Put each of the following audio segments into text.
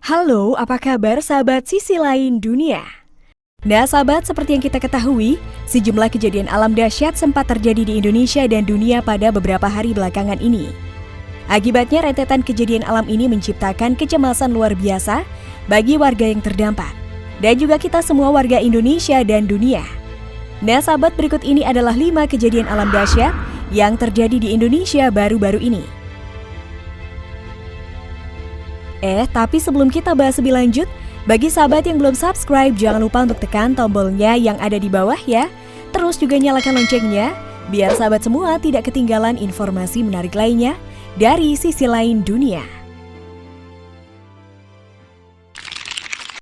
Halo, apa kabar sahabat sisi lain dunia? Nah sahabat, seperti yang kita ketahui, sejumlah kejadian alam dahsyat sempat terjadi di Indonesia dan dunia pada beberapa hari belakangan ini. Akibatnya rentetan kejadian alam ini menciptakan kecemasan luar biasa bagi warga yang terdampak, dan juga kita semua warga Indonesia dan dunia. Nah sahabat, berikut ini adalah 5 kejadian alam dahsyat yang terjadi di Indonesia baru-baru ini. Tapi sebelum kita bahas lebih lanjut, bagi sahabat yang belum subscribe, jangan lupa untuk tekan tombolnya yang ada di bawah ya. Terus juga nyalakan loncengnya, biar sahabat semua tidak ketinggalan informasi menarik lainnya dari sisi lain dunia.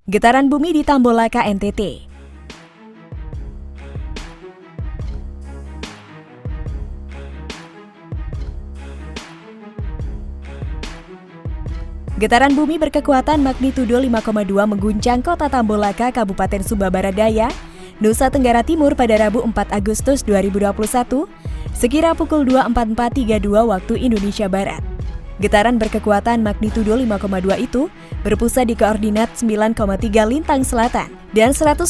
Getaran bumi di Tambolaka, NTT. Getaran bumi berkekuatan magnitudo 5,2 mengguncang kota Tambolaka, Kabupaten Sumba Barat Daya, Nusa Tenggara Timur pada Rabu 4 Agustus 2021, sekira pukul 2.44.32 waktu Indonesia Barat. Getaran berkekuatan magnitudo 5,2 itu berpusat di koordinat 9,3 lintang selatan dan 119,32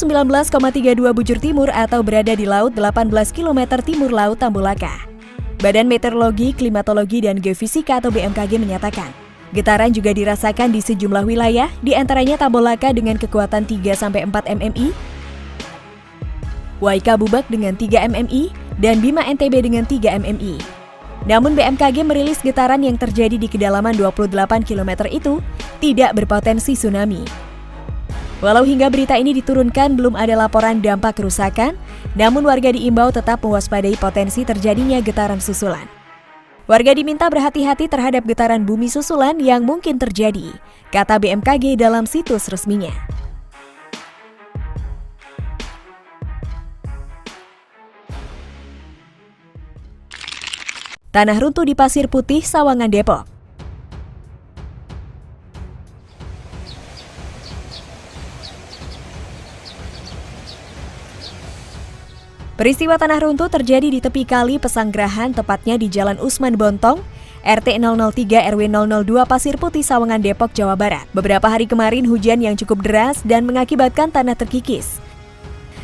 bujur timur atau berada di laut 18 km timur laut Tambolaka. Badan Meteorologi, Klimatologi, dan Geofisika atau BMKG menyatakan, getaran juga dirasakan di sejumlah wilayah, di antaranya Tambolaka dengan kekuatan 3-4 mmi, Waika Bubak dengan 3 mmi, dan Bima NTB dengan 3 mmi. Namun BMKG merilis getaran yang terjadi di kedalaman 28 km itu tidak berpotensi tsunami. Walau hingga berita ini diturunkan belum ada laporan dampak kerusakan, namun warga diimbau tetap mewaspadai potensi terjadinya getaran susulan. Warga diminta berhati-hati terhadap getaran bumi susulan yang mungkin terjadi, kata BMKG dalam situs resminya. Tanah runtuh di Pasir Putih, Sawangan, Depok. Peristiwa tanah runtuh terjadi di tepi kali Pesanggerahan, tepatnya di Jalan Usman Bontong, RT 003 RW 002 Pasir Putih, Sawangan, Depok, Jawa Barat. Beberapa hari kemarin hujan yang cukup deras dan mengakibatkan tanah terkikis,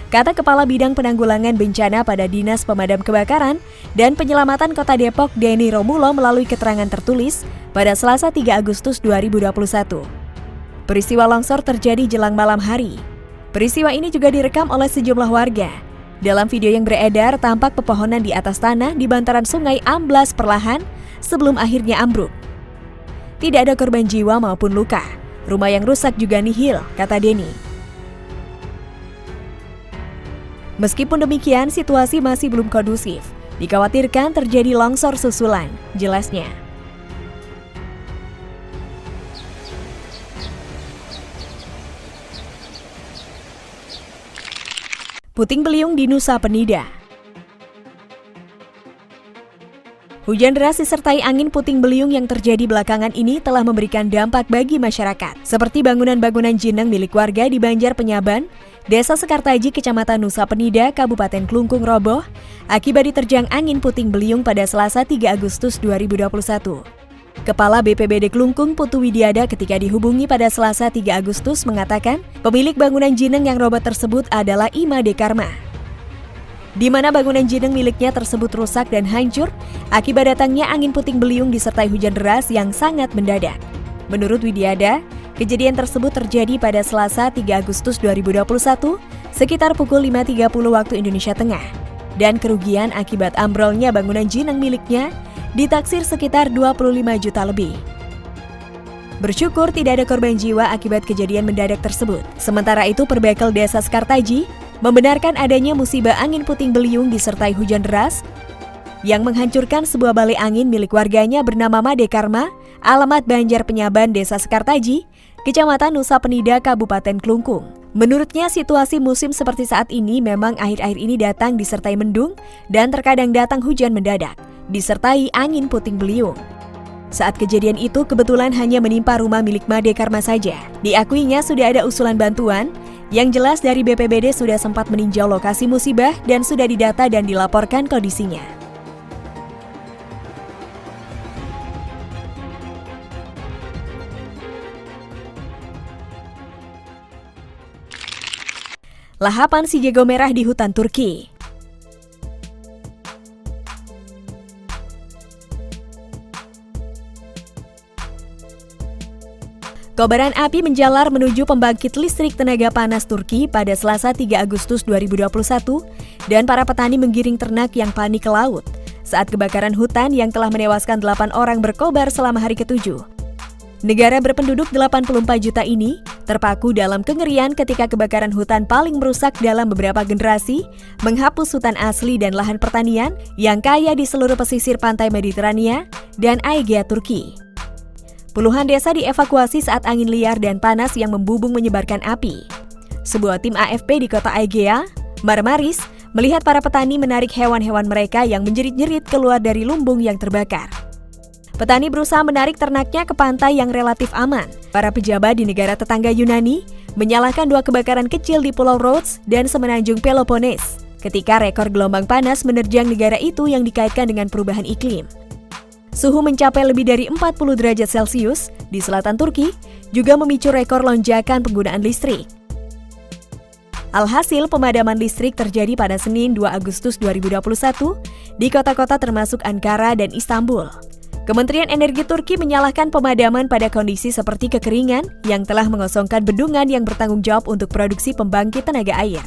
kata Kepala Bidang Penanggulangan Bencana pada Dinas Pemadam Kebakaran dan Penyelamatan Kota Depok, Denny Romulo, melalui keterangan tertulis pada Selasa 3 Agustus 2021. Peristiwa longsor terjadi jelang malam hari. Peristiwa ini juga direkam oleh sejumlah warga. Dalam video yang beredar, tampak pepohonan di atas tanah di bantaran sungai amblas perlahan sebelum akhirnya ambruk. Tidak ada korban jiwa maupun luka. Rumah yang rusak juga nihil, kata Denny. Meskipun demikian, situasi masih belum kondusif. Dikhawatirkan terjadi longsor susulan, jelasnya. Puting beliung di Nusa Penida. Hujan deras disertai angin puting beliung yang terjadi belakangan ini telah memberikan dampak bagi masyarakat, seperti bangunan-bangunan jeneng milik warga di Banjar Penyaban, Desa Sekartaji, Kecamatan Nusa Penida, Kabupaten Klungkung roboh akibat diterjang angin puting beliung pada Selasa 3 Agustus 2021. Kepala BPBD Klungkung, Putu Widiada, ketika dihubungi pada Selasa 3 Agustus mengatakan pemilik bangunan jeneng yang roboh tersebut adalah Ima Dekarma, di mana bangunan jeneng miliknya tersebut rusak dan hancur akibat datangnya angin puting beliung disertai hujan deras yang sangat mendadak. Menurut Widiada, kejadian tersebut terjadi pada Selasa 3 Agustus 2021 sekitar pukul 5.30 waktu Indonesia Tengah, dan kerugian akibat ambrolnya bangunan jeneng miliknya ditaksir sekitar 25 juta lebih. Bersyukur tidak ada korban jiwa akibat kejadian mendadak tersebut. Sementara itu, Perbakel Desa Sekartaji membenarkan adanya musibah angin puting beliung disertai hujan deras yang menghancurkan sebuah balai angin milik warganya bernama Made Karma, alamat Banjar Penyaban, Desa Sekartaji, Kecamatan Nusa Penida, Kabupaten Klungkung. Menurutnya, situasi musim seperti saat ini memang akhir-akhir ini datang disertai mendung dan terkadang datang hujan mendadak, disertai angin puting beliung. Saat kejadian itu kebetulan hanya menimpa rumah milik Made Karma saja. Diakuinya sudah ada usulan bantuan, yang jelas dari BPBD sudah sempat meninjau lokasi musibah dan sudah didata dan dilaporkan kondisinya. Lahapan si jago merah di hutan Turki. Kobaran api menjalar menuju pembangkit listrik tenaga panas Turki pada Selasa 3 Agustus 2021 dan para petani menggiring ternak yang panik ke laut saat kebakaran hutan yang telah menewaskan 8 orang berkobar selama hari ke-7. Negara berpenduduk 84 juta ini terpaku dalam kengerian ketika kebakaran hutan paling merusak dalam beberapa generasi, menghapus hutan asli dan lahan pertanian yang kaya di seluruh pesisir pantai Mediterania dan Aegea Turki. Puluhan desa dievakuasi saat angin liar dan panas yang membubung menyebarkan api. Sebuah tim AFP di kota Aegea, Marmaris, melihat para petani menarik hewan-hewan mereka yang menjerit-jerit keluar dari lumbung yang terbakar. Petani berusaha menarik ternaknya ke pantai yang relatif aman. Para pejabat di negara tetangga Yunani menyalahkan 2 kebakaran kecil di Pulau Rhodes dan semenanjung Peloponnes ketika rekor gelombang panas menerjang negara itu yang dikaitkan dengan perubahan iklim. Suhu mencapai lebih dari 40 derajat Celcius di selatan Turki juga memicu rekor lonjakan penggunaan listrik. Alhasil, pemadaman listrik terjadi pada Senin 2 Agustus 2021 di kota-kota termasuk Ankara dan Istanbul. Kementerian Energi Turki menyalahkan pemadaman pada kondisi seperti kekeringan yang telah mengosongkan bendungan yang bertanggung jawab untuk produksi pembangkit tenaga air.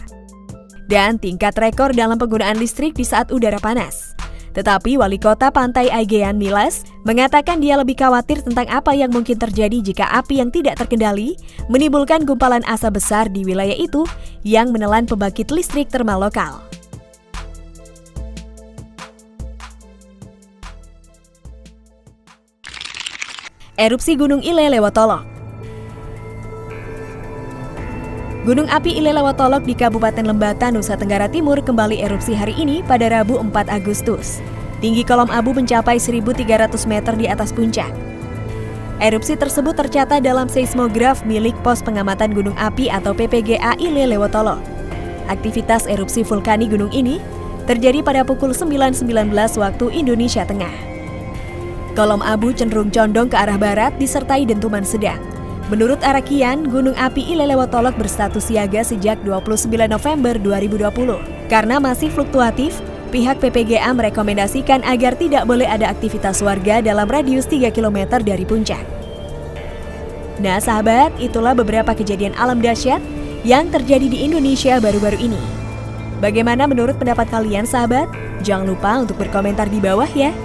Dan tingkat rekor dalam penggunaan listrik di saat udara panas. Tetapi wali kota pantai Aegean Milas mengatakan dia lebih khawatir tentang apa yang mungkin terjadi jika api yang tidak terkendali menimbulkan gumpalan asap besar di wilayah itu yang menelan pembangkit listrik termal lokal. Erupsi Gunung Ile Lewotolok. Gunung api Ile Lewotolok di Kabupaten Lembata, Nusa Tenggara Timur kembali erupsi hari ini pada Rabu 4 Agustus. Tinggi kolom abu mencapai 1.300 meter di atas puncak. Erupsi tersebut tercatat dalam seismograf milik Pos Pengamatan Gunung Api atau PPGA Ile Lewotolok. Aktivitas erupsi vulkanik gunung ini terjadi pada pukul 9.19 waktu Indonesia Tengah. Kolom abu cenderung condong ke arah barat disertai dentuman sedang. Menurut Arakian, Gunung Api Ile Lewotolok berstatus siaga sejak 29 November 2020. Karena masih fluktuatif, pihak PPGA merekomendasikan agar tidak boleh ada aktivitas warga dalam radius 3 km dari puncak. Nah sahabat, itulah beberapa kejadian alam dahsyat yang terjadi di Indonesia baru-baru ini. Bagaimana menurut pendapat kalian sahabat? Jangan lupa untuk berkomentar di bawah ya.